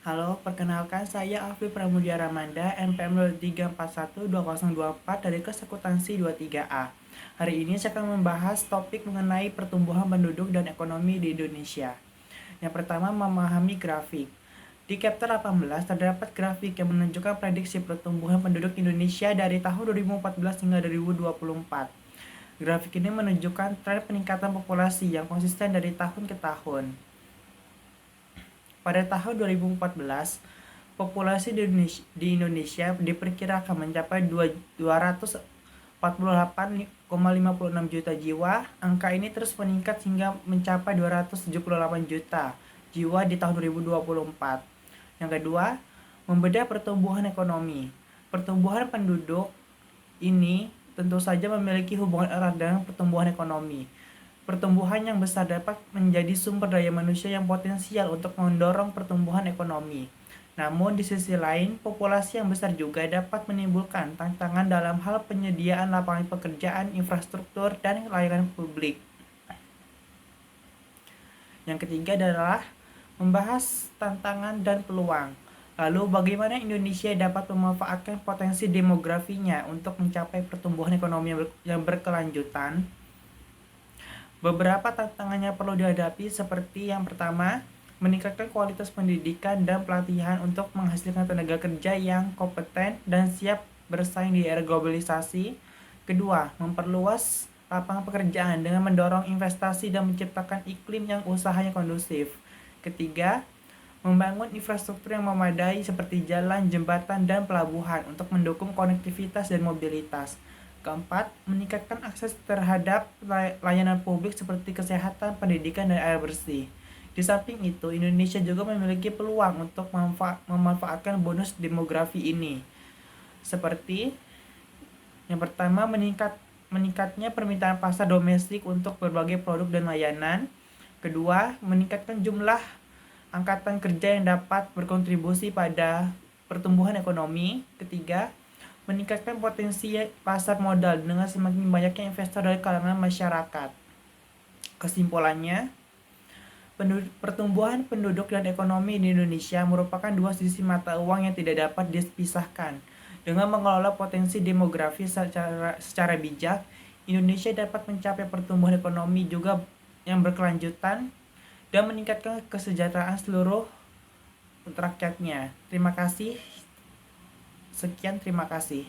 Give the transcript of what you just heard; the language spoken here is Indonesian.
Halo, perkenalkan saya Alfi Pramudia Ramanda, NPM 03412024 dari kelas akuntansi 23A. Hari ini saya akan membahas topik mengenai pertumbuhan penduduk dan ekonomi di Indonesia. Yang pertama, memahami grafik. Di chapter 18 terdapat grafik yang menunjukkan prediksi pertumbuhan penduduk Indonesia dari tahun 2014 hingga 2024. Grafik ini menunjukkan tren peningkatan populasi yang konsisten dari tahun ke tahun. Pada tahun 2014, populasi di Indonesia diperkirakan mencapai 248,56 juta jiwa. Angka ini terus meningkat hingga mencapai 278 juta jiwa di tahun 2024. Yang kedua, membedah pertumbuhan ekonomi. Pertumbuhan penduduk ini tentu saja memiliki hubungan erat dengan pertumbuhan ekonomi. Pertumbuhan yang besar dapat menjadi sumber daya manusia yang potensial untuk mendorong pertumbuhan ekonomi. Namun di sisi lain, populasi yang besar juga dapat menimbulkan tantangan dalam hal penyediaan lapangan pekerjaan, infrastruktur, dan layanan publik. Yang ketiga adalah membahas tantangan dan peluang. Lalu bagaimana Indonesia dapat memanfaatkan potensi demografinya untuk mencapai pertumbuhan ekonomi yang berkelanjutan? Beberapa tantangannya perlu dihadapi seperti yang pertama, meningkatkan kualitas pendidikan dan pelatihan untuk menghasilkan tenaga kerja yang kompeten dan siap bersaing di era globalisasi. Kedua, memperluas lapangan pekerjaan dengan mendorong investasi dan menciptakan iklim yang usahanya kondusif. Ketiga, membangun infrastruktur yang memadai seperti jalan, jembatan, dan pelabuhan untuk mendukung konektivitas dan mobilitas. Keempat, meningkatkan akses terhadap layanan publik seperti kesehatan, pendidikan, dan air bersih. Di samping itu, Indonesia juga memiliki peluang untuk memanfaatkan bonus demografi ini. Seperti yang pertama, meningkatnya permintaan pasar domestik untuk berbagai produk dan layanan. Kedua, meningkatkan jumlah angkatan kerja yang dapat berkontribusi pada pertumbuhan ekonomi. Ketiga, meningkatkan potensi pasar modal dengan semakin banyaknya investor dari kalangan masyarakat. Kesimpulannya, pertumbuhan penduduk dan ekonomi di Indonesia merupakan dua sisi mata uang yang tidak dapat dipisahkan. Dengan mengelola potensi demografi secara bijak, Indonesia dapat mencapai pertumbuhan ekonomi juga yang berkelanjutan dan meningkatkan kesejahteraan seluruh rakyatnya. Terima kasih. Sekian, terima kasih.